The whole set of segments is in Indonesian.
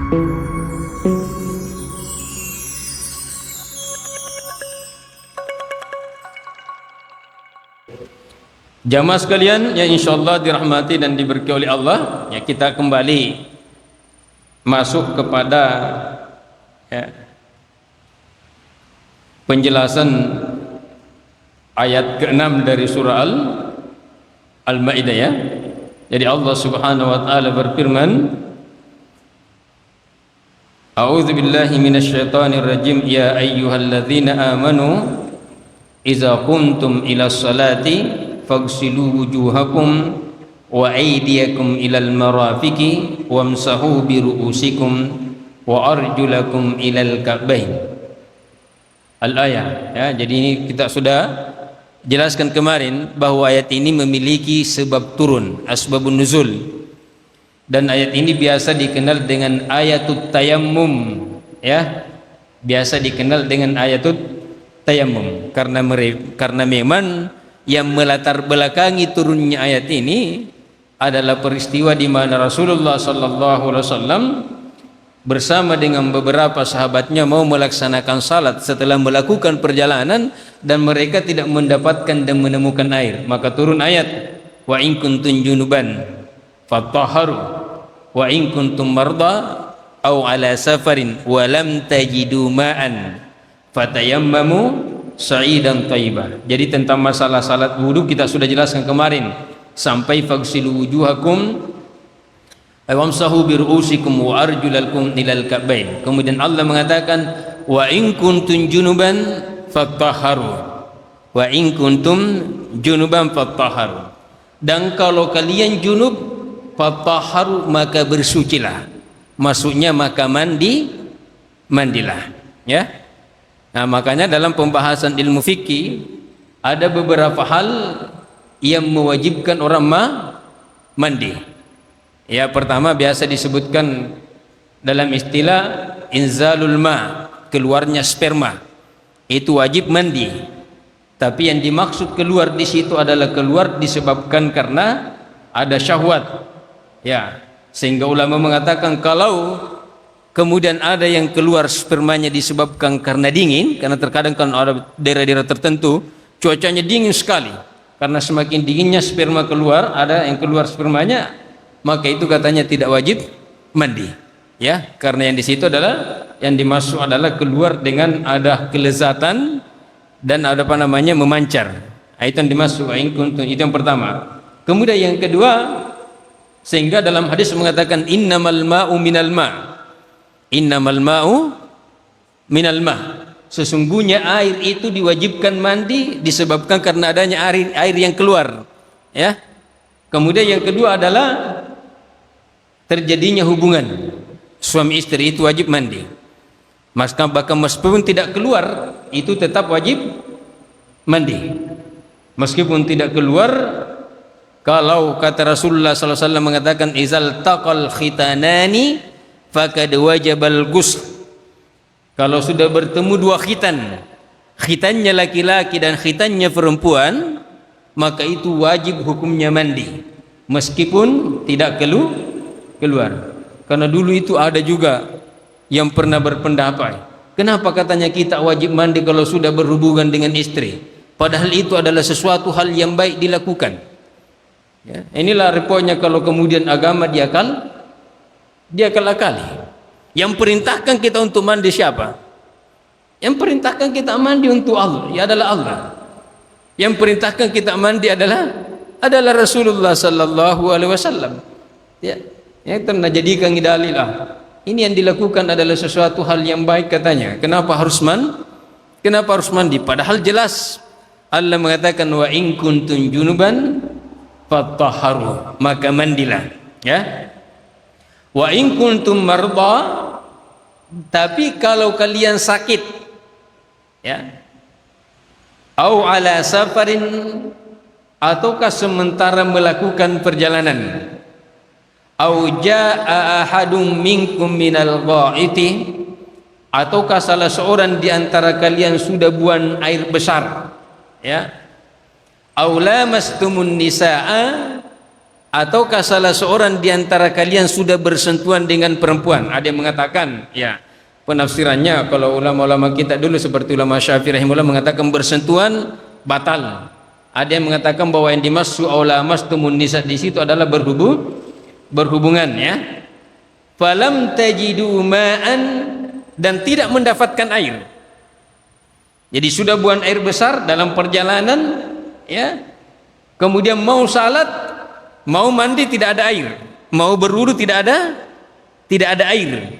Jamaah sekalian yang insyaallah dirahmati dan diberkahi oleh Allah, ya, kita kembali masuk kepada penjelasan ayat ke-6 dari surah Al-Maidah, ya. Jadi Allah Subhanahu wa taala berfirman, A'udzu billahi minasyaitonir rajim, ya ayyuhalladzina amanu idza qumtum ilas salati faghsilu wujuhakum wa aydiyakum ilal marafiqi wamsahu bi ru'usikum wa arjulakum ilal ka'bain. Al-ayah, ya. Jadi ini kita sudah jelaskan kemarin bahwa ayat ini memiliki sebab turun, asbabun nuzul, dan ayat ini biasa dikenal dengan ayatut tayammum, ya, biasa dikenal dengan ayatut tayammum karena memang yang melatar belakangi turunnya ayat ini adalah peristiwa di mana Rasulullah sallallahu alaihi wasallam bersama dengan beberapa sahabatnya mau melaksanakan salat setelah melakukan perjalanan dan mereka tidak mendapatkan dan menemukan air, maka turun ayat wa in kuntum junuban fatahharu wa in kuntum marda aw ala safarin wa lam tajidu ma'an fatayammamu sa'idan thayyibah. Jadi tentang masalah salat wudu kita sudah jelaskan kemarin sampai faghsilu wujuhakum wamsahu bi ru'usikum wa arjulakum ilal ka'bain. Kemudian Allah mengatakan wa in kuntum junuban fatahharu wa in kuntum junuban fatahharu, dan kalau kalian junub fatahharu maka bersucilah, maksudnya maka mandilah, ya. Nah, makanya dalam pembahasan ilmu fikih ada beberapa hal yang mewajibkan orang mandi. Ya, pertama biasa disebutkan dalam istilah inzalul ma, keluarnya sperma, itu wajib mandi. Tapi yang dimaksud keluar di situ adalah keluar disebabkan karena ada syahwat, ya. Sehingga ulama mengatakan kalau kemudian ada yang keluar spermanya disebabkan karena dingin, karena terkadang kan ada daerah-daerah tertentu cuacanya dingin sekali, karena semakin dinginnya sperma keluar, ada yang keluar spermanya, maka itu katanya tidak wajib mandi, ya, karena yang di situ adalah yang dimaksud adalah keluar dengan ada kelezatan dan ada apa namanya memancar. Itu yang dimaksud itu yang pertama. Kemudian yang kedua, sehingga dalam hadis mengatakan innamal ma'u minal ma', innamal ma'u minal ma', sesungguhnya air itu diwajibkan mandi disebabkan karena adanya air yang keluar, ya. Kemudian yang kedua adalah terjadinya hubungan suami istri, itu wajib mandi. Bahkan meskipun tidak keluar itu tetap wajib mandi, meskipun tidak keluar. Kalau kata Rasulullah SAW mengatakan izal taqal khitanani faqad wajabal ghusl, kalau sudah bertemu dua khitan, khitannya laki-laki dan khitannya perempuan, maka itu wajib hukumnya mandi meskipun tidak keluar. Karena dulu itu ada juga yang pernah berpendapat, kenapa katanya kita wajib mandi kalau sudah berhubungan dengan istri, padahal itu adalah sesuatu hal yang baik dilakukan, ya. Inilah repotnya kalau kemudian agama diakal-akali. Yang perintahkan kita untuk mandi siapa? Yang perintahkan kita mandi untuk Allah, ya adalah Allah. Yang perintahkan kita mandi adalah Rasulullah sallallahu alaihi wasallam, ya. Yang pernah jadikan dalilah. Ini yang dilakukan adalah sesuatu hal yang baik katanya. Kenapa harus mandi? Padahal jelas Allah mengatakan wa in kuntum junuban fatahharu, maka mandilah, ya. Wa in kuntum marda, tapi kalau kalian sakit, ya, au ala safarin, ataukah sementara melakukan perjalanan, au jaa ahadum minkum minal ghaiti, ataukah salah seorang di antara kalian sudah buang air besar, ya, au lamastumun nisaa, Ataukah salah seorang di antara kalian sudah bersentuhan dengan perempuan? Ada yang mengatakan, ya, penafsirannya kalau ulama-ulama kita dulu seperti ulama Syafi'i rahimahullah mengatakan bersentuhan batal. Ada yang mengatakan bahwa yang dimaksud aula mastumun nisa di situ adalah berhubungan, ya. Falam tajidu ma'an, dan tidak mendapatkan air. Jadi sudah buang air besar dalam perjalanan, ya. Kemudian mau salat, mau mandi tidak ada air, mau berwudu tidak ada air.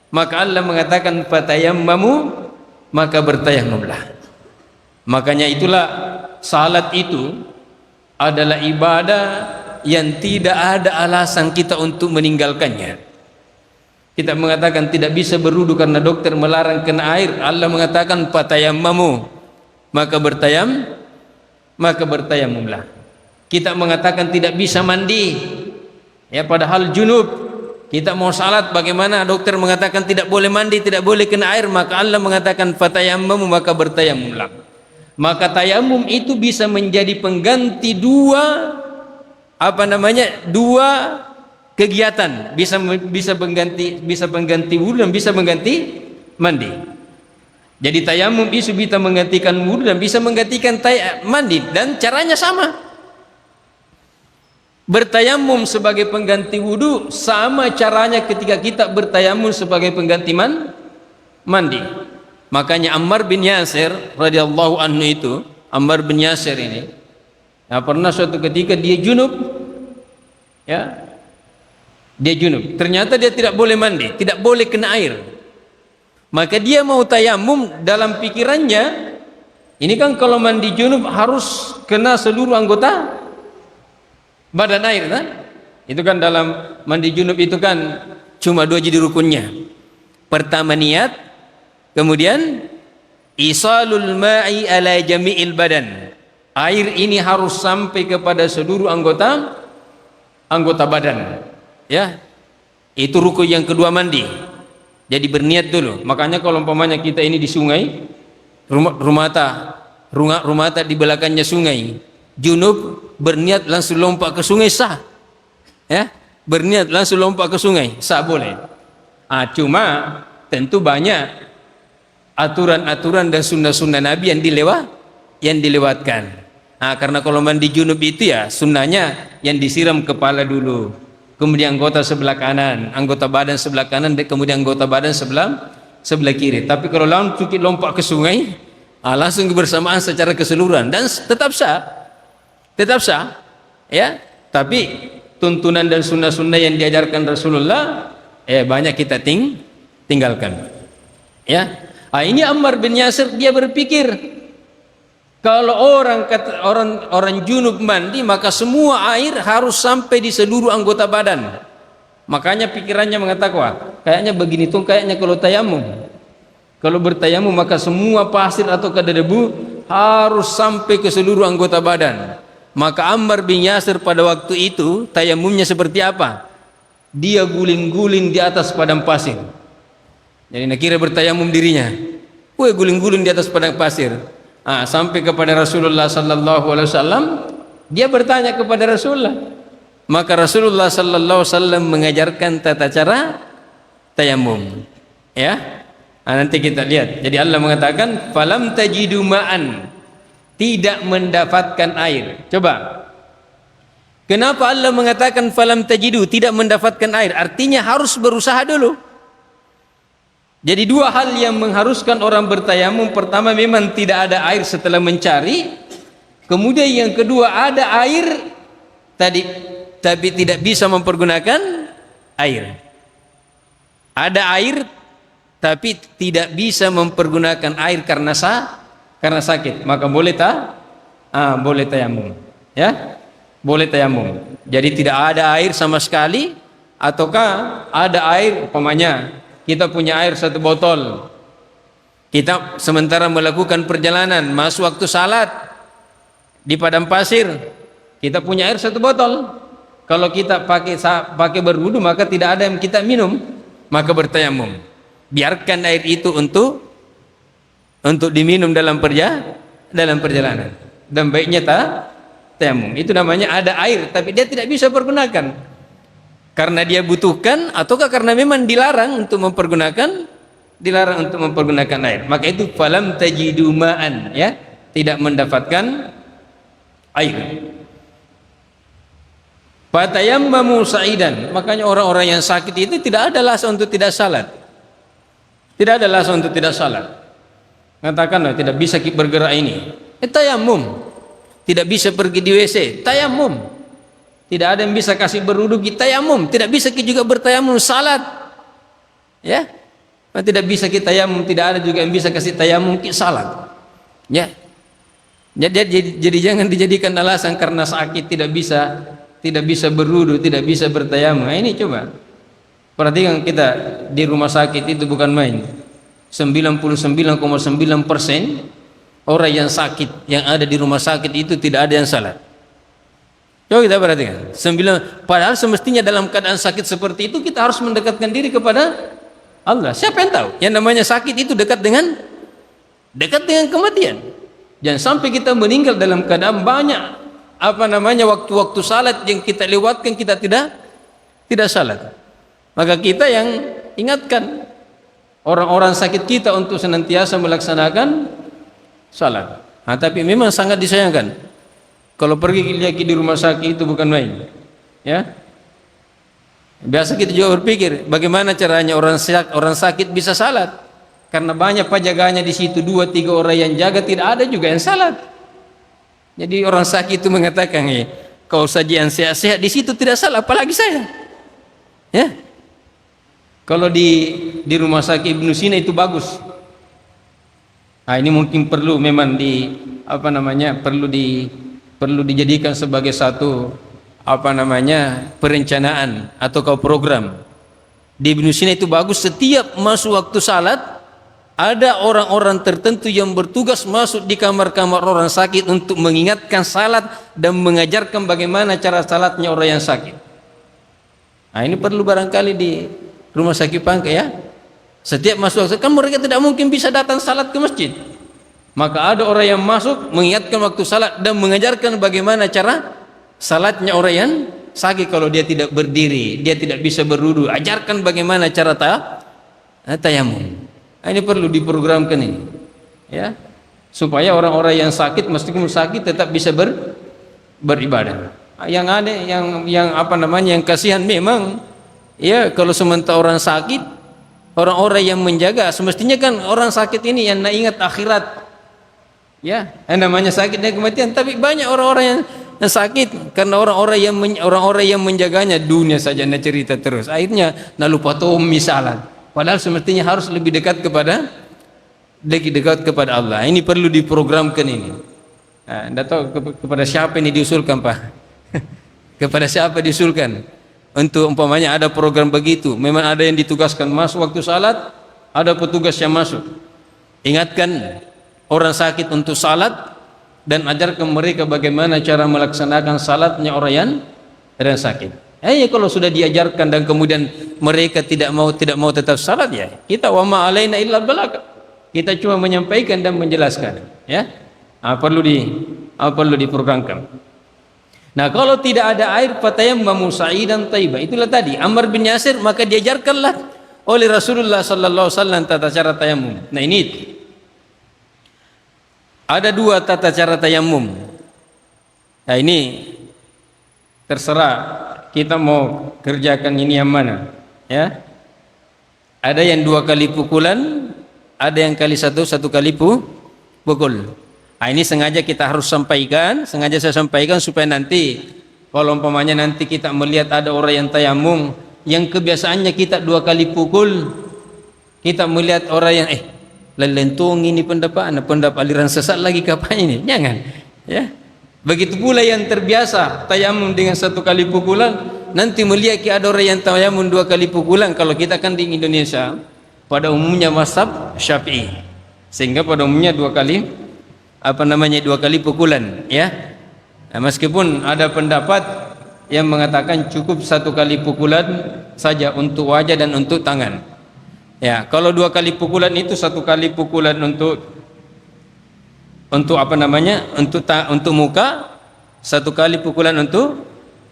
Maka Allah mengatakan fatayammamu, maka bertayamumlah. Makanya itulah salat itu adalah ibadah yang tidak ada alasan kita untuk meninggalkannya. Kita mengatakan tidak bisa berwudu karena dokter melarang kena air. Allah mengatakan fatayammamu, maka bertayamumlah. Kita mengatakan tidak bisa mandi, ya, padahal junub. Kita mau salat, bagaimana dokter mengatakan tidak boleh mandi, tidak boleh kena air, maka Allah mengatakan fatayammamu, maka bertayamumlah. Maka tayamum itu bisa menjadi pengganti dua kegiatan, bisa pengganti wudu dan bisa mengganti mandi. Jadi tayamum itu bisa menggantikan wudu dan bisa menggantikan mandi, dan caranya sama. Bertayamum sebagai pengganti wudu sama caranya ketika kita bertayamum sebagai pengganti mandi. Makanya Ammar bin Yasir radhiyallahu anhu itu, Ammar bin Yasir ini, nah, pernah suatu ketika dia junub, ya, dia junub. Ternyata dia tidak boleh mandi, tidak boleh kena air. Maka dia mau tayamum, dalam pikirannya ini kan kalau mandi junub harus kena seluruh anggota badan air, kan? Itu kan dalam mandi junub itu kan cuma dua jadi rukunnya. Pertama niat, kemudian isalul ma'i ala jami'il badan. Air ini harus sampai kepada seluruh anggota badan. Ya. Itu rukun yang kedua mandi. Jadi berniat dulu. Makanya kalau umpamanya kita ini di sungai, rumah di belakangnya sungai, junub, berniat langsung lompat ke sungai sah, ya, berniat langsung lompat ke sungai sah, boleh. Cuma tentu banyak aturan-aturan dan sunnah-sunnah Nabi yang dilewatkan. Karena kalau mandi junub itu ya sunnahnya yang disiram kepala dulu, kemudian anggota sebelah kanan, anggota badan sebelah kanan, dan kemudian anggota badan sebelah kiri. Tapi kalau langsung lompat ke sungai, langsung bersamaan secara keseluruhan, dan tetap sah, ya. Tapi tuntunan dan sunnah-sunnah yang diajarkan Rasulullah, banyak kita tinggalkan, ya. Ini Ammar bin Yasir, dia berpikir kalau orang junub mandi, maka semua air harus sampai di seluruh anggota badan. Makanya pikirannya mengatakan, wah, kayaknya begini tuh, kayaknya kalau bertayamum maka semua pasir atau kadar debu harus sampai ke seluruh anggota badan. Maka Ammar bin Yasir pada waktu itu tayamumnya seperti apa? Dia guling-guling di atas padang pasir. Jadi nak kira bertayamum dirinya, guling-guling di atas padang pasir. Sampai kepada Rasulullah sallallahu alaihi wasallam, dia bertanya kepada Rasulullah. Maka Rasulullah sallallahu alaihi wasallam mengajarkan tata cara tayamum. Ya. Nanti kita lihat. Jadi Allah mengatakan falam tajidu ma'an, tidak mendapatkan air. Coba, kenapa Allah mengatakan falam tajidu, tidak mendapatkan air? Artinya harus berusaha dulu. Jadi dua hal yang mengharuskan orang bertayamum. Pertama, memang tidak ada air setelah mencari. Kemudian yang kedua, ada air tadi tapi tidak bisa mempergunakan air. Ada air tapi tidak bisa mempergunakan air karena sakit, maka boleh tayamum, ya, boleh tayamum. Jadi tidak ada air sama sekali, ataukah ada air, umpamanya kita punya air 1 botol, kita sementara melakukan perjalanan, masuk waktu salat di padang pasir, kita punya air 1 botol. Kalau kita pakai berwudu, maka tidak ada yang kita minum, maka bertayamum. Biarkan air itu untuk diminum dalam perjalanan, dan baiknya tayamum. Itu namanya ada air tapi dia tidak bisa pergunakan. Karena dia butuhkan ataukah karena memang dilarang untuk mempergunakan air. Maka itu falam tajidu ma'an, ya, tidak mendapatkan air. Fatayammamu sa'idan, makanya orang-orang yang sakit itu tidak ada alasan untuk tidak salat. Tidak ada alasan untuk tidak salat. Katakanlah tidak bisa bergerak ini, tayammum. Tidak bisa pergi di WC, tayammum. Tidak ada yang bisa kasih berwudu, tayammum. Tidak bisa juga bertayamum salat. Ya. Tidak bisa kita tayamum, tidak ada juga yang bisa kasih tayamum salat. Ya. Jadi jangan dijadikan alasan karena sakit tidak bisa berwudu, tidak bisa bertayamum. Nah, ini coba perhatikan, kita di rumah sakit itu bukan main. 99,9% orang yang sakit yang ada di rumah sakit itu tidak ada yang salat. Coba kita perhatikan. Padahal semestinya dalam keadaan sakit seperti itu kita harus mendekatkan diri kepada Allah. Siapa yang tahu? Yang namanya sakit itu dekat dengan kematian. Jangan sampai kita meninggal dalam keadaan banyak waktu-waktu salat yang kita lewatkan, kita tidak salat. Maka kita yang ingatkan orang-orang sakit kita untuk senantiasa melaksanakan salat. Nah, tapi memang sangat disayangkan kalau pergi lagi di rumah sakit itu bukan main. Ya. Biasa kita juga berpikir bagaimana caranya orang sakit bisa salat. Karena banyak penjaganya di situ, 2-3 orang yang jaga, tidak ada juga yang salat. Jadi orang sakit itu mengatakan, kau saja yang sehat-sehat di situ tidak salah, apalagi saya. Ya. Kalau di rumah sakit Ibnu Sina itu bagus. Nah, ini mungkin perlu memang perlu dijadikan sebagai satu perencanaan atau program. Di Ibnu Sina itu bagus, setiap masuk waktu salat ada orang-orang tertentu yang bertugas masuk di kamar-kamar orang sakit untuk mengingatkan salat dan mengajarkan bagaimana cara salatnya orang yang sakit. Nah, ini perlu barangkali di rumah sakit Pangka, ya. Setiap masuk waktu, kan mereka tidak mungkin bisa datang salat ke masjid. Maka ada orang yang masuk mengingatkan waktu salat dan mengajarkan bagaimana cara salatnya orang yang sakit. Kalau dia tidak berdiri, dia tidak bisa berwudu, ajarkan bagaimana cara tayamum. Ini perlu diprogramkan ini, ya, supaya orang-orang yang sakit meskipun sakit tetap bisa beribadah. Yang ada yang kasihan memang, ya, kalau sementara orang sakit, orang-orang yang menjaga, semestinya kan orang sakit ini yang ingat akhirat, ya, yang namanya sakit dan kematian. Tapi banyak orang-orang yang sakit karena orang-orang yang menjaganya dunia saja nak cerita terus, akhirnya nak lupa tomi salat. Padahal semestinya harus lebih dekat kepada Allah. Ini perlu diprogramkan ini. Nah, tidak tahu kepada siapa ini diusulkan, Pak. Kepada siapa diusulkan untuk umpamanya ada program begitu. Memang ada yang ditugaskan masuk waktu salat, ada petugas yang masuk. Ingatkan orang sakit untuk salat dan ajarkan mereka bagaimana cara melaksanakan salatnya orang yang sakit. Kalau sudah diajarkan dan kemudian mereka tidak mau tetap salat, ya, kita wa ma alaina illa balagh. Kita cuma menyampaikan dan menjelaskan, ya. Perlu diprogramkan. Nah, kalau tidak ada air, fatayammamu sa'idan thayyiban. Itulah tadi Ammar bin Yasir, maka diajarkanlah oleh Rasulullah sallallahu alaihi wasallam tata cara tayamum. Nah, ini ada 2 tata cara tayamum. Nah, ini terserah kita mau kerjakan ini yang mana, ya. Ada yang 2 kali pukulan, ada yang kali 1 kali pukul. Nah, ini sengaja saya sampaikan supaya nanti kalau umpamanya nanti kita melihat ada orang yang tayamum yang kebiasaannya kita 2 kali pukul, kita melihat orang yang lelentung ini pendapat aliran sesat lagi kapan ini, jangan, ya. Begitu pula yang terbiasa tayamum dengan 1 kali pukulan, nanti melihat ada orang yang tayamum 2 kali pukulan. Kalau kita kan di Indonesia pada umumnya mazhab Syafi'i, sehingga pada umumnya 2 kali pukulan, ya. Nah, meskipun ada pendapat yang mengatakan cukup 1 kali pukulan saja untuk wajah dan untuk tangan. Ya, kalau 2 kali pukulan itu 1 kali pukulan untuk muka, satu kali pukulan untuk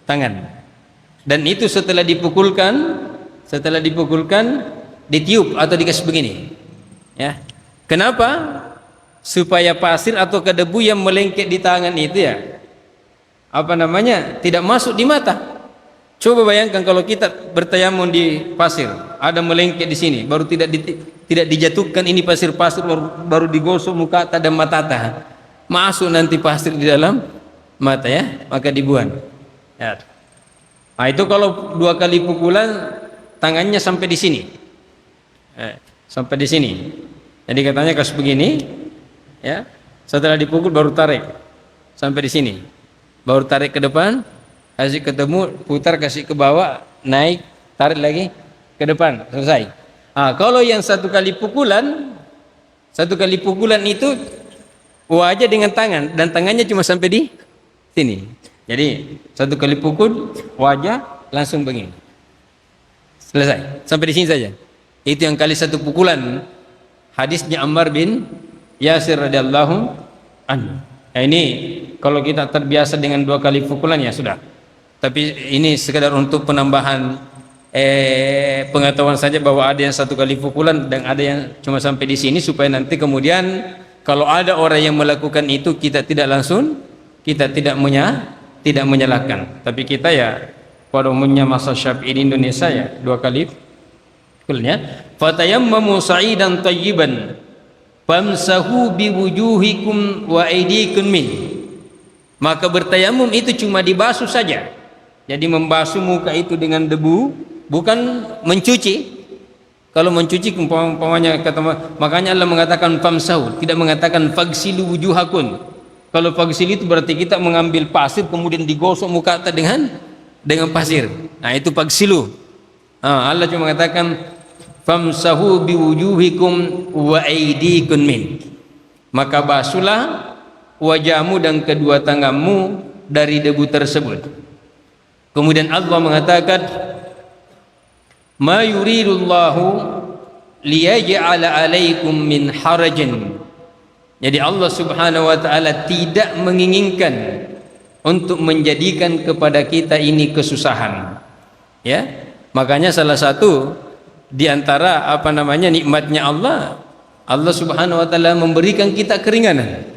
tangan. Dan itu setelah dipukulkan ditiup atau dikasih begini. Ya. Kenapa? Supaya pasir atau debu yang melengket di tangan itu ya tidak masuk di mata. Coba bayangkan kalau kita bertayamum di pasir, ada melengket di sini, baru tidak dijatuhkan ini pasir baru digosok muka dan mata, masuk nanti pasir di dalam mata ya, maka dibuang. Ya. Nah, itu kalau 2 kali pukulan tangannya sampai di sini, sampai di sini. Jadi katanya kasus begini, ya. Setelah dipukul baru tarik sampai di sini, baru tarik ke depan. Kasih ketemu, putar, kasih ke bawah, naik, tarik lagi ke depan, selesai. Kalau yang satu kali pukulan itu wajah dengan tangan, dan tangannya cuma sampai di sini. Jadi satu kali pukul wajah langsung begini, selesai, sampai di sini saja. Itu yang kali satu pukulan. Hadisnya Ammar bin Yasir radhiyallahu anhu. Nah, ini kalau kita terbiasa dengan 2 kali pukulan ya sudah. Tapi ini sekedar untuk penambahan pengetahuan saja bahwa ada yang 1 kali pukulan dan ada yang cuma sampai di sini, supaya nanti kemudian kalau ada orang yang melakukan itu kita tidak menyalahkan. Tapi kita ya pada umumnya masa Syafi'i di Indonesia ya 2 kali pukulannya. Fatayammamu sa'idan thayyiban famsahu biwujuhikum wa aydikum min. Maka bertayamum itu cuma dibasuh saja. Jadi membasuh muka itu dengan debu, bukan mencuci. Kalau mencuci umpamanya makanya Allah mengatakan famsahu, tidak mengatakan fagsilu wujuhakum. Kalau fagsil itu berarti kita mengambil pasir kemudian digosok muka kita dengan pasir. Nah, itu fagsilu. Allah cuma mengatakan famsahu biwujuhikum wa aydikum min. Maka basuhlah wajahmu dan kedua tanganmu dari debu tersebut. Kemudian Allah mengatakan ma yuridullahu liyaj'ala 'alaikum min harajin. Jadi Allah Subhanahu wa taala tidak menginginkan untuk menjadikan kepada kita ini kesusahan. Ya. Makanya salah satu di antara nikmatnya Allah Subhanahu wa taala memberikan kita keringanan.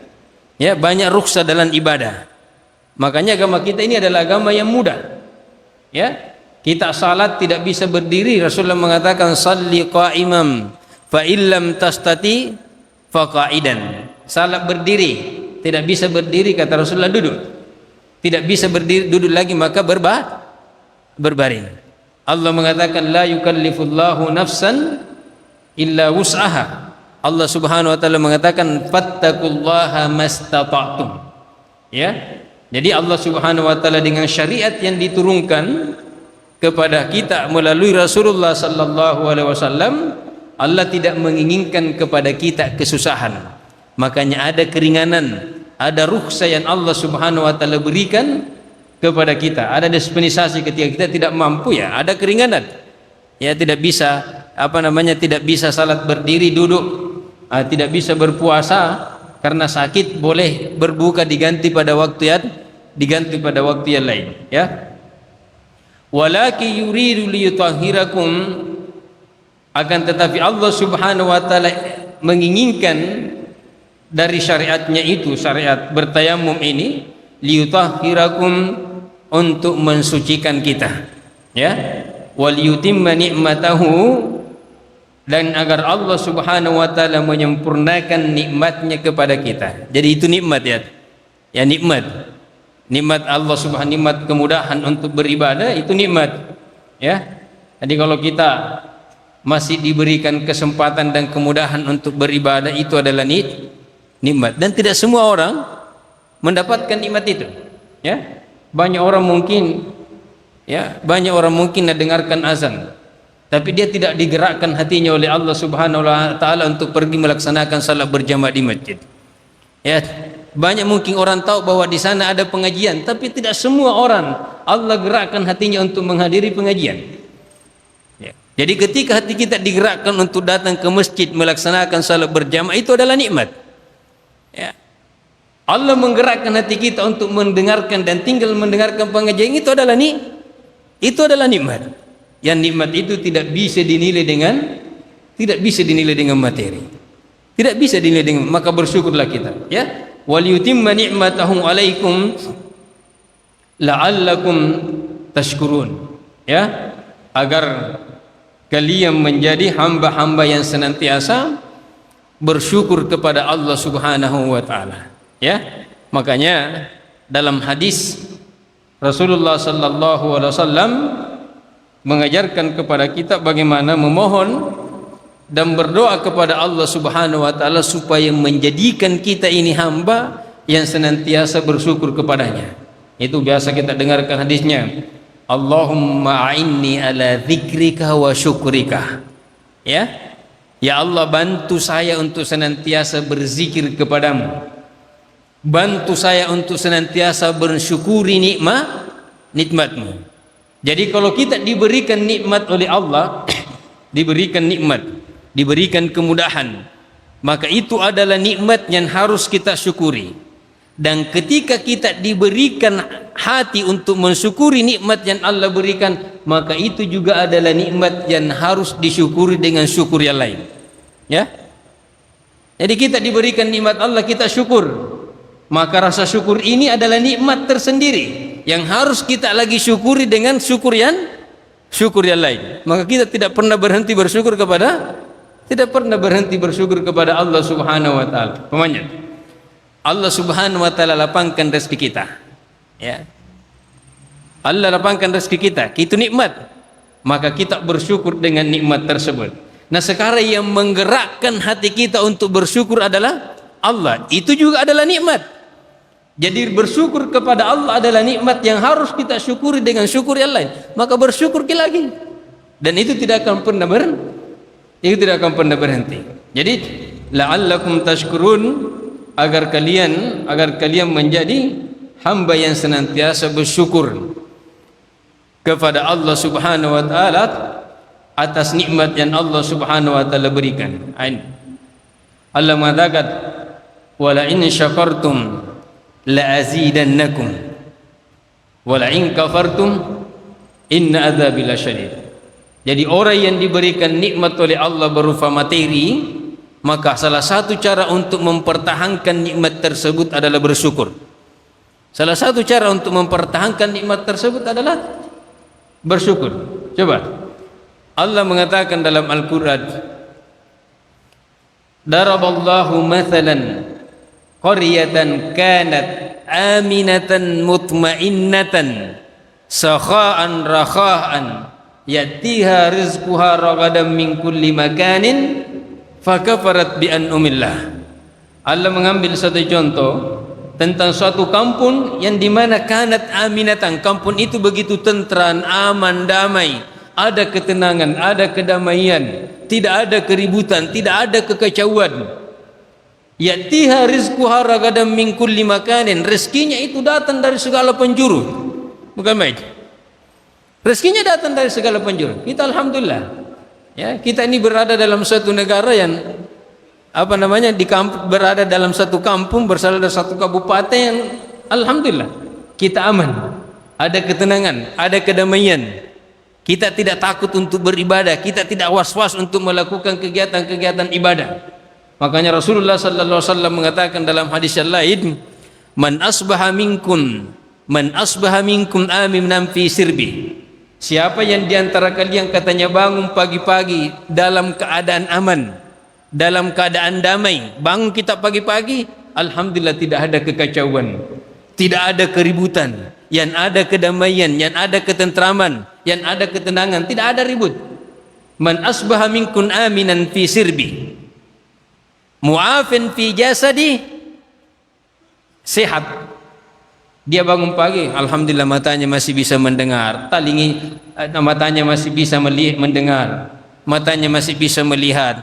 Ya, banyak rukhsah dalam ibadah. Makanya agama kita ini adalah agama yang mudah. Ya, kita salat tidak bisa berdiri. Rasulullah mengatakan salli qa'imam fa illam tastati fa qa'idan. Salat berdiri, tidak bisa berdiri kata Rasulullah duduk. Tidak bisa berdiri duduk lagi maka berbaring. Allah mengatakan la yukallifullahu nafsan illa wus'aha. Allah Subhanahu wa taala mengatakan fattaqullaha mastata'tum. Ya. Jadi Allah Subhanahu wa taala dengan syariat yang diturunkan kepada kita melalui Rasulullah sallallahu alaihi wasallam, Allah tidak menginginkan kepada kita kesusahan. Makanya ada keringanan, ada rukhsah yang Allah Subhanahu wa taala berikan kepada kita. Ada dispensasi ketika kita tidak mampu ya, ada keringanan. Ya, tidak bisa tidak bisa salat berdiri duduk, tidak bisa berpuasa karena sakit, boleh berbuka diganti pada waktu yang lain ya. Walaki yuridu liyutahhirakum, akan tetapi Allah Subhanahu wa taala menginginkan dari syariatnya itu, syariat bertayamum ini, liyutahhirakum, untuk mensucikan kita ya, wal yutimma ni'matahu, dan agar Allah Subhanahu wa taala menyempurnakan nikmatnya kepada kita. Jadi itu nikmat ya. Ya, nikmat Allah Subhanahu, nikmat kemudahan untuk beribadah itu nikmat. Ya. Jadi kalau kita masih diberikan kesempatan dan kemudahan untuk beribadah, itu adalah nikmat, dan tidak semua orang mendapatkan nikmat itu. Ya. Banyak orang mungkin mendengarkan azan, tapi dia tidak digerakkan hatinya oleh Allah Subhanahu wa taala untuk pergi melaksanakan salat berjamaah di masjid. Ya, banyak mungkin orang tahu bahwa di sana ada pengajian, tapi tidak semua orang Allah gerakkan hatinya untuk menghadiri pengajian. Ya. Jadi ketika hati kita digerakkan untuk datang ke masjid melaksanakan salat berjamaah, itu adalah nikmat. Ya. Allah menggerakkan hati kita untuk mendengarkan dan tinggal mendengarkan pengajian, itu adalah nikmat. Yang nikmat itu tidak bisa dinilai dengan materi. Tidak bisa dinilai dengan, maka bersyukurlah kita, ya. Wal yutimma ni'matahu 'alaikum la'allakum tashkurun, ya, agar kalian menjadi hamba-hamba yang senantiasa bersyukur kepada Allah Subhanahu wa taala, ya. Makanya dalam hadis Rasulullah sallallahu alaihi wasallam mengajarkan kepada kita bagaimana memohon dan berdoa kepada Allah Subhanahu wa taala supaya menjadikan kita ini hamba yang senantiasa bersyukur kepadanya. Itu biasa kita dengarkan hadisnya, Allahumma a'inni ala dzikrika wa syukrika, ya. Ya Allah, bantu saya untuk senantiasa berzikir kepadamu, bantu saya untuk senantiasa bersyukuri nikmatmu. Jadi kalau kita diberikan nikmat oleh Allah, diberikan nikmat, diberikan kemudahan, maka itu adalah nikmat yang harus kita syukuri. Dan ketika kita diberikan hati untuk mensyukuri nikmat yang Allah berikan, maka itu juga adalah nikmat yang harus disyukuri dengan syukur yang lain, ya. Jadi kita diberikan nikmat Allah, kita syukur, maka rasa syukur ini adalah nikmat tersendiri yang harus kita lagi syukuri dengan syukur yang lain. Maka kita tidak pernah berhenti bersyukur kepada Allah Subhanahu wa taala. Pemanya Allah Subhanahu wa taala lapangkan rezeki kita, ya. Allah lapangkan rezeki kita, itu nikmat. Maka kita bersyukur dengan nikmat tersebut. Nah, sekarang yang menggerakkan hati kita untuk bersyukur adalah Allah. Itu juga adalah nikmat. Jadi bersyukur kepada Allah adalah nikmat yang harus kita syukuri dengan syukur yang lain. Maka bersyukur lagi, dan itu tidak akan pernah berhenti. Jadi la'allakum tashkurun, agar kalian menjadi hamba yang senantiasa bersyukur kepada Allah Subhanahu wa taala atas nikmat yang Allah Subhanahu wa taala berikan. Allah mengatakan, wala in syakartum la azidannakum wala in kafartum inna adzabi lasyadid. Jadi orang yang diberikan nikmat oleh Allah berupa materi, maka salah satu cara untuk mempertahankan nikmat tersebut adalah bersyukur. Salah satu cara untuk mempertahankan nikmat tersebut adalah bersyukur. Coba Allah mengatakan dalam Al-Qur'an, daraballahu mathalan qaryatan kanat aminatan mutmainnatan sakha'an rakha'an yatiha rizquha ragadan min kulli makanin fakafarat bi an'umillah. Allah mengambil satu contoh tentang suatu kampung yang dimana kanat aminatan, kampung itu begitu tentram, aman, damai, ada ketenangan, ada kedamaian, tidak ada keributan, tidak ada kekacauan. Yatiha rizquha ragadan min kulli makanin, rezekinya itu datang dari segala penjuru. Bukan main. Rezekinya datang dari segala penjuru. Kita alhamdulillah, ya, kita ini berada dalam suatu negara yang berada dalam satu kampung, berada dalam satu kabupaten yang alhamdulillah kita aman, ada ketenangan, ada kedamaian. Kita tidak takut untuk beribadah, kita tidak was-was untuk melakukan kegiatan-kegiatan ibadah. Makanya Rasulullah sallallahu alaihi wasallam mengatakan dalam hadis yang lain, man asbaha minkum aminan fi sirbi. Siapa yang diantara kalian katanya bangun pagi-pagi dalam keadaan aman, dalam keadaan damai, bangun kita pagi-pagi, alhamdulillah tidak ada kekacauan, tidak ada keributan, yang ada kedamaian, yang ada ketentraman, yang ada ketenangan, tidak ada ribut. Man asbaha minkum aminan fi sirbi mu'afin fi jasadi, sehat. Dia bangun pagi, alhamdulillah matanya masih bisa mendengar, matanya masih bisa mendengar, matanya masih bisa melihat,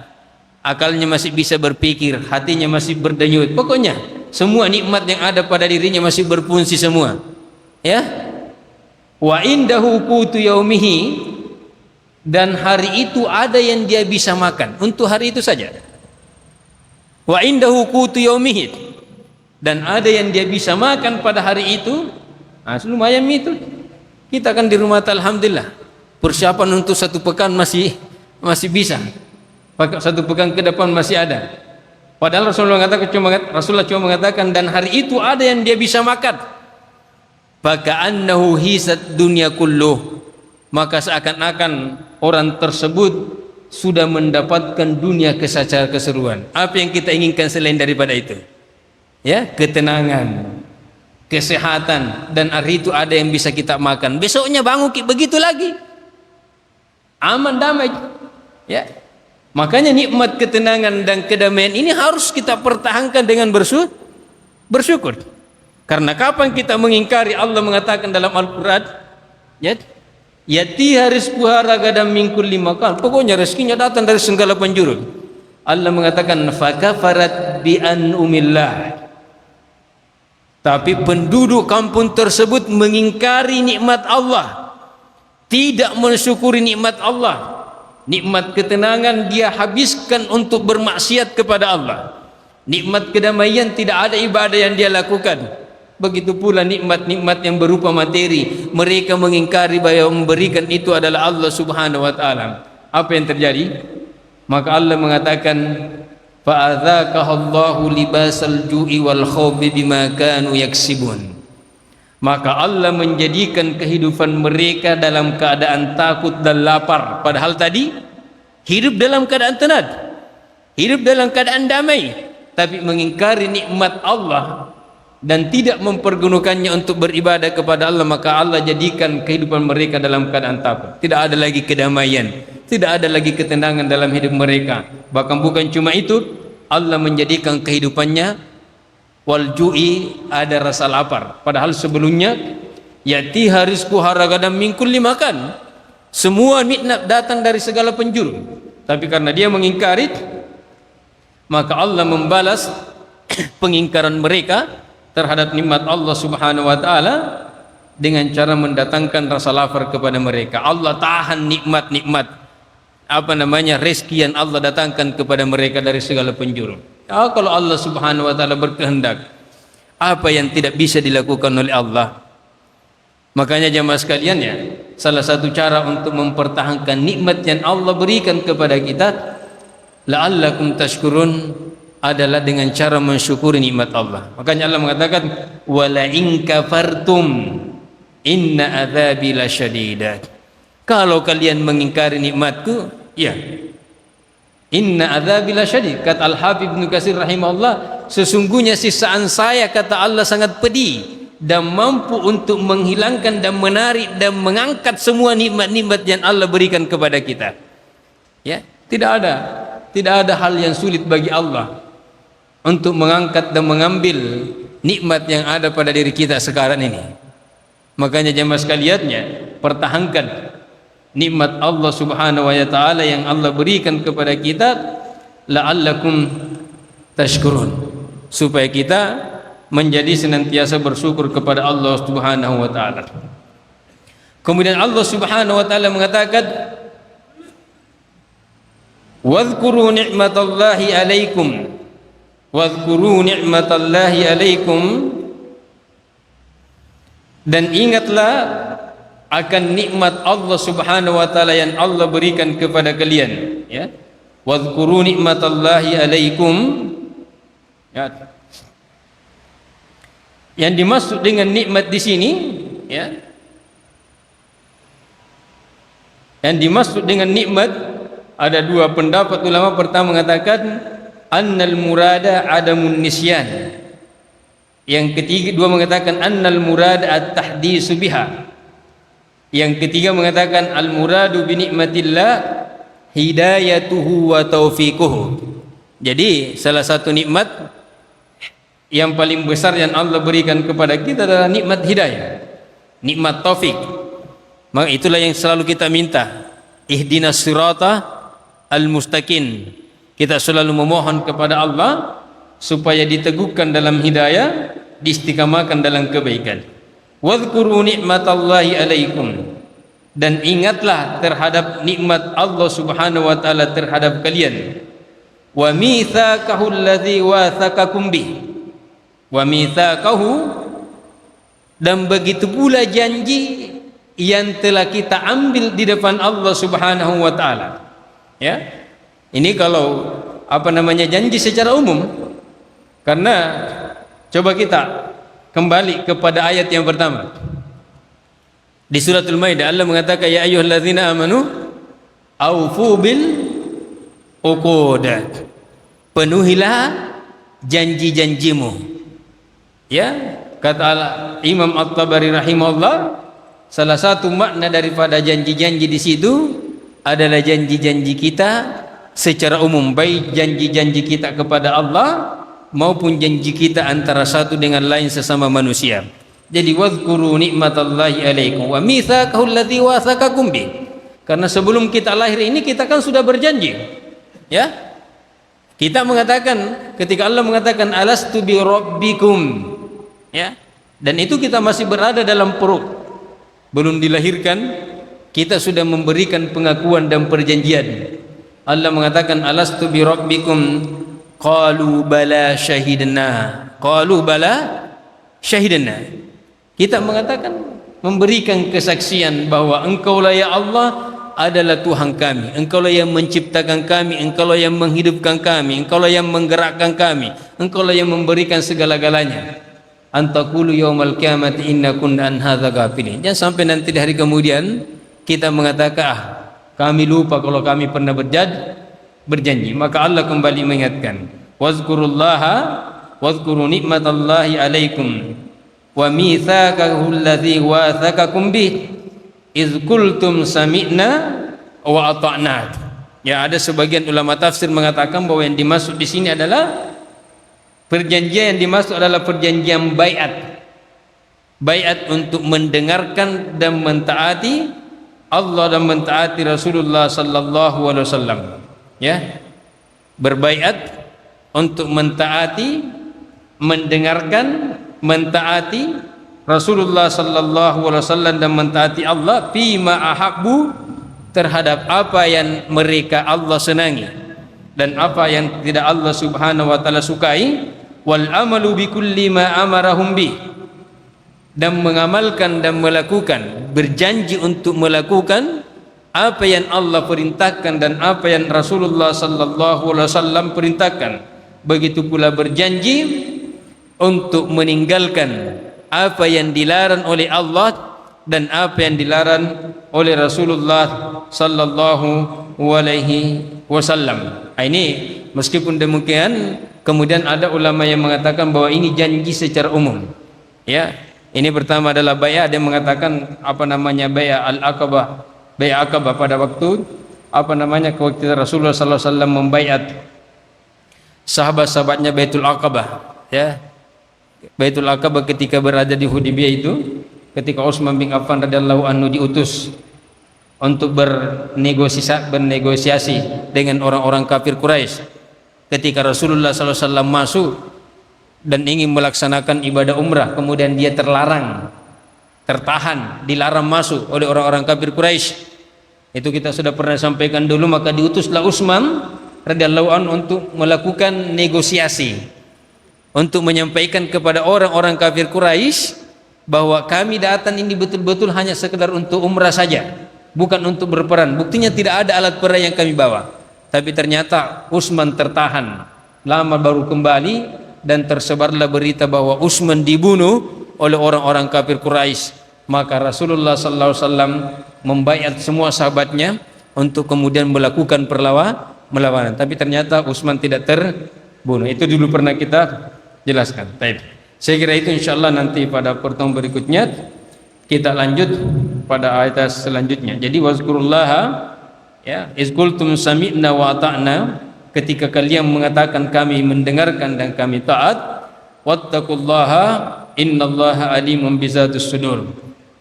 akalnya masih bisa berpikir, hatinya masih berdenyut. Pokoknya semua nikmat yang ada pada dirinya masih berfungsi semua, ya. Wa indahu qutu yaumihi, dan hari itu ada yang dia bisa makan untuk hari itu saja. Wa indahu qutu yaumihi, dan ada yang dia bisa makan pada hari itu, lumayan itu. Kita kan di rumah alhamdulillah, persiapan untuk 1 pekan masih bisa. Pakai 1 pekan ke depan masih ada. Padahal Rasulullah cuma mengatakan dan hari itu ada yang dia bisa makan. Faka'annahu hisat dunya kulluh, maka seakan-akan orang tersebut sudah mendapatkan dunia secara keseluruhan. Apa yang kita inginkan selain daripada itu? Ya, ketenangan, kesehatan, dan hari itu ada yang bisa kita makan. Besoknya bangun begitu lagi, aman damai. Ya, makanya nikmat ketenangan dan kedamaian ini harus kita pertahankan dengan bersyukur. Karena kapan kita mengingkari, Allah mengatakan dalam Al-Quran, ya, yatiha rizquha ragadan min kulli makan, pokoknya rezekinya datang dari segala penjuru. Allah mengatakan fakafarat bi an'umillah, tapi penduduk kampung tersebut mengingkari nikmat Allah, tidak mensyukuri nikmat Allah. Nikmat ketenangan dia habiskan untuk bermaksiat kepada Allah. Nikmat kedamaian tidak ada ibadah yang dia lakukan. Begitu pula nikmat-nikmat yang berupa materi, mereka mengingkari bahwa memberikan itu adalah Allah Subhanahu wa taala. Apa yang terjadi? Maka Allah mengatakan fa'adzaqahallahu libasal ju'i wal khawfi bima kanu yaksibun. Maka Allah menjadikan kehidupan mereka dalam keadaan takut dan lapar. Padahal tadi hidup dalam keadaan tenang, hidup dalam keadaan damai, tapi mengingkari nikmat Allah dan tidak mempergunakannya untuk beribadah kepada Allah, maka Allah jadikan kehidupan mereka dalam keadaan takut. Tidak ada lagi kedamaian, tidak ada lagi ketenangan dalam hidup mereka. Bahkan bukan cuma itu, Allah menjadikan kehidupannya wal ju'i, ada rasa lapar. Padahal sebelumnya yatiha rizquha ragadan min kulli makan, semua nikmat datang dari segala penjuru. Tapi karena dia mengingkari, maka Allah membalas pengingkaran mereka terhadap nikmat Allah Subhanahu wa taala dengan cara mendatangkan rasa lapar kepada mereka. Allah tahan nikmat-nikmat rezeki yang Allah datangkan kepada mereka dari segala penjuru. Kalau Allah Subhanahu wa taala berkehendak, apa yang tidak bisa dilakukan oleh Allah? Makanya jemaah sekalian, ya, salah satu cara untuk mempertahankan nikmat yang Allah berikan kepada kita, la'allakum tashkurun, adalah dengan cara mensyukuri nikmat Allah. Makanya Allah mengatakan wala in kafartum inna adzabi lasyadid. Kalau kalian mengingkari nikmatku, ya, inna adzabi lasyadid. Kata Al-Habib Ibnu Katsir rahimahullah, sesungguhnya siksaan saya, kata Allah, sangat pedih dan mampu untuk menghilangkan dan menarik dan mengangkat semua nikmat-nikmat yang Allah berikan kepada kita. Ya, tidak ada hal yang sulit bagi Allah untuk mengangkat dan mengambil nikmat yang ada pada diri kita sekarang ini. Makanya jemaah sekaliannya, pertahankan nikmat Allah Subhanahu wa taala yang Allah berikan kepada kita, la'allakum tashkurun, supaya kita menjadi senantiasa bersyukur kepada Allah Subhanahu wa taala. Kemudian Allah Subhanahu wa taala mengatakan wadhkuru ni'matallahi 'alaikum wadhkuru ni'matallahi 'alaikum, dan ingatlah akan nikmat Allah Subhanahu wa taala yang Allah berikan kepada kalian, ya. Wadhkuru ni'matallahi 'alaikum, ya. Yang dimaksud dengan nikmat di sini, ya, yang dimaksud dengan nikmat ada dua pendapat ulama. Pertama mengatakan annal murada adamun nisyan. Yang ketiga, dua mengatakan annal murada at-tahdisu biha. Yang ketiga mengatakan al muradu bi nikmatillah hidayatuhu wa taufiquhu. Jadi salah satu nikmat yang paling besar yang Allah berikan kepada kita adalah nikmat hidayah, nikmat taufik. Maka itulah yang selalu kita minta, ihdinas sirata al-mustaqim. Kita selalu memohon kepada Allah supaya diteguhkan dalam hidayah, diistiqamahkan dalam kebaikan. Wadhkuru ni'matallahi 'alaikum, dan ingatlah terhadap nikmat Allah Subhanahu wa taala terhadap kalian. Wa mitsaqahu alladzi wathaqakum bih, wa mitsaqahu, dan begitu pula janji yang telah kita ambil di depan Allah Subhanahu wa taala. Ya. Ini kalau janji secara umum. Karena coba kita kembali kepada ayat yang pertama. Di suratul Maidah Allah mengatakan ya ayyuhalladzina amanu aufu bil uqud. Penuhilah janji-janjimu. Ya, kata Imam At-Tabari rahimahullah, salah satu makna daripada janji-janji di situ adalah janji-janji kita secara umum, baik janji-janji kita kepada Allah maupun janji kita antara satu dengan lain sesama manusia. Jadi wadhkuru nikmatallahi alaikum wa mitsaqahu alladzi wathaqakum bi. Karena sebelum kita lahir ini kita kan sudah berjanji. Ya? Kita mengatakan, ketika Allah mengatakan alastu bi rabbikum, ya. Dan itu kita masih berada dalam perut. Belum dilahirkan, kita sudah memberikan pengakuan dan perjanjian. Allah mengatakan alastu bi rabbikum, qalu bala syahidna. Qalu bala syahidna. Kita mengatakan, memberikan kesaksian bahwa engkaulah ya Allah adalah Tuhan kami, engkaulah yang menciptakan kami, engkaulah yang menghidupkan kami, engkaulah yang menggerakkan kami, engkaulah yang memberikan segala-galanya. Antaqulu yaumal qiyamati inna kunna an hadza ghafilin. Jangan sampai nanti di hari kemudian kita mengatakan kami lupa kalau kami pernah berjanji. Maka Allah kembali mengingatkan, wazkurullaha wazkuru nikmatallahi alaikum wa mitsaqahu alladzi wathaqakum bih iz qultum sami'na wa ata'na. Ya, ada sebagian ulama tafsir mengatakan bahwa yang dimaksud di sini adalah perjanjian, yang dimaksud adalah perjanjian baiat. Baiat untuk mendengarkan dan mentaati Allah dan mentaati Rasulullah sallallahu alaihi wasallam. Ya. Berbaiat untuk mentaati, mendengarkan, mentaati Rasulullah sallallahu alaihi wasallam dan mentaati Allah fima ahabbu, terhadap apa yang mereka Allah senangi dan apa yang tidak Allah Subhanahu wa taala sukai, wal amalu bi kulli ma amarahum bi, dan mengamalkan dan melakukan, berjanji untuk melakukan apa yang Allah perintahkan dan apa yang Rasulullah sallallahu alaihi wasallam perintahkan. Begitu pula berjanji untuk meninggalkan apa yang dilarang oleh Allah dan apa yang dilarang oleh Rasulullah sallallahu alaihi wasallam. Ini meskipun demikian, kemudian ada ulama yang mengatakan bahwa ini janji secara umum. Ya, ini pertama adalah bai'ah, dia mengatakan bai'ah al-aqabah, bai'ah aqabah pada waktu waktu Rasulullah sallallahu alaihi wasallam membaiat sahabat-sahabatnya Baitul Aqabah, ya. Baitul Aqabah ketika berada di Hudaybiyah itu, ketika Utsman bin Affan radhiyallahu anhu diutus untuk bernegosiasi dengan orang-orang kafir Quraisy. Ketika Rasulullah sallallahu alaihi wasallam masuk dan ingin melaksanakan ibadah umrah, kemudian dia terlarang, tertahan, dilarang masuk oleh orang-orang kafir Quraisy. Itu kita sudah pernah sampaikan dulu. Maka diutuslah Utsman radhiyallahu anhu untuk melakukan negosiasi, untuk menyampaikan kepada orang-orang kafir Quraisy bahwa kami datang ini betul-betul hanya sekedar untuk umrah saja, bukan untuk berperang. Buktinya tidak ada alat perang yang kami bawa. Tapi ternyata Utsman tertahan, lama baru kembali, dan tersebarlah berita bahwa Utsman dibunuh oleh orang-orang kafir Quraisy. Maka Rasulullah sallallahu alaihi wasallam membaiat semua sahabatnya untuk kemudian melakukan perlawanan. Tapi ternyata Utsman tidak terbunuh. Itu dulu pernah kita jelaskan. Baik. Saya kira itu, insyaallah nanti pada pertemuan berikutnya kita lanjut pada ayat selanjutnya. Jadi wazkurullaha, ya, iz qultum sami'na wa ata'na, ketika kalian mengatakan kami mendengarkan dan kami taat, wattaqullaha innallaha alimun bizatus sudur,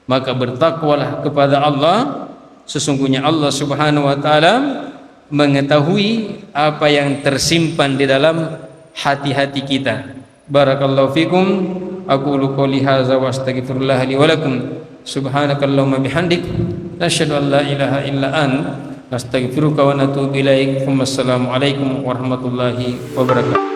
maka bertakwalah kepada Allah, sesungguhnya Allah Subhanahu wa taala mengetahui apa yang tersimpan di dalam hati-hati kita. Barakallahu fikum, aqulu qouli hadza wa astaghfirullah li wa lakum. Subhanakallahumma bihamdik, asyhadu an la ilaha illa anta, nastaghfiruka wa natubu ilaik. Wassalamu alaikum warahmatullahi wabarakatuh.